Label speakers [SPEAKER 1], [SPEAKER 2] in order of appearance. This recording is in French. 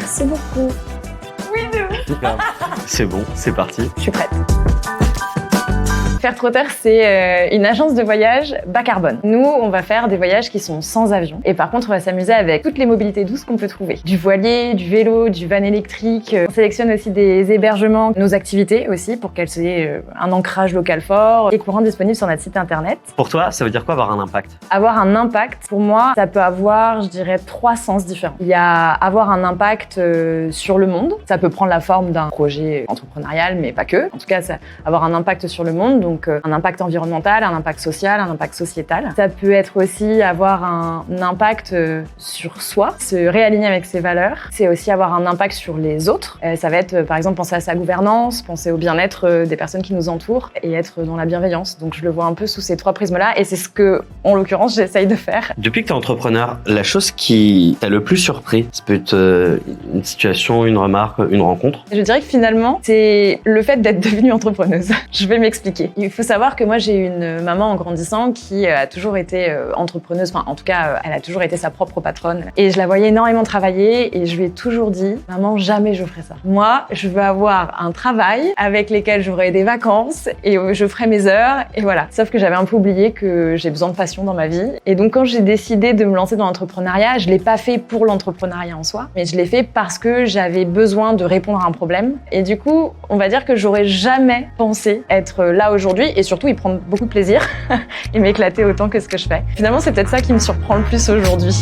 [SPEAKER 1] Merci beaucoup. Oui,
[SPEAKER 2] C'est bon, c'est parti.
[SPEAKER 1] je suis prête. Fairtrotter, c'est une agence de voyage bas carbone. Nous, on va faire des voyages qui sont sans avion. Et par contre, on va s'amuser avec toutes les mobilités douces qu'on peut trouver. Du voilier, du vélo, du van électrique. On sélectionne aussi des hébergements, nos activités aussi, pour qu'elles aient un ancrage local fort et qu'on rende disponible sur notre site internet.
[SPEAKER 2] Pour toi, ça veut dire quoi avoir un impact?
[SPEAKER 1] Avoir un impact, pour moi, ça peut avoir, je dirais, 3 sens différents. Il y a avoir un impact sur le monde. Ça peut prendre la forme d'un projet entrepreneurial, mais pas que. En tout cas, ça, avoir un impact sur le monde. Donc un impact environnemental, un impact social, un impact sociétal. Ça peut être aussi avoir un impact sur soi, se réaligner avec ses valeurs. C'est aussi avoir un impact sur les autres. Ça va être par exemple penser à sa gouvernance, penser au bien-être des personnes qui nous entourent et être dans la bienveillance. Donc je le vois un peu sous ces 3 prismes-là et c'est ce que, en l'occurrence, j'essaye de faire.
[SPEAKER 2] Depuis que tu es entrepreneur, la chose qui t'a le plus surpris, ça peut être une situation, une remarque, une rencontre?
[SPEAKER 1] Je dirais que finalement, c'est le fait d'être devenue entrepreneuse. Je vais m'expliquer. Il faut savoir que moi, j'ai une maman en grandissant qui a toujours été entrepreneuse. Enfin, en tout cas, elle a toujours été sa propre patronne. Et je la voyais énormément travailler et je lui ai toujours dit, maman, jamais je ferai ça. Moi, je veux avoir un travail avec lequel j'aurai des vacances et je ferai mes heures et voilà. Sauf que j'avais un peu oublié que j'ai besoin de passion dans ma vie. Et donc, quand j'ai décidé de me lancer dans l'entrepreneuriat, je l'ai pas fait pour l'entrepreneuriat en soi, mais je l'ai fait parce que j'avais besoin de répondre à un problème. Et du coup, on va dire que j'aurais jamais pensé être là aujourd'hui et surtout y prendre beaucoup de plaisir et m'éclater autant que ce que je fais. Finalement, c'est peut-être ça qui me surprend le plus aujourd'hui.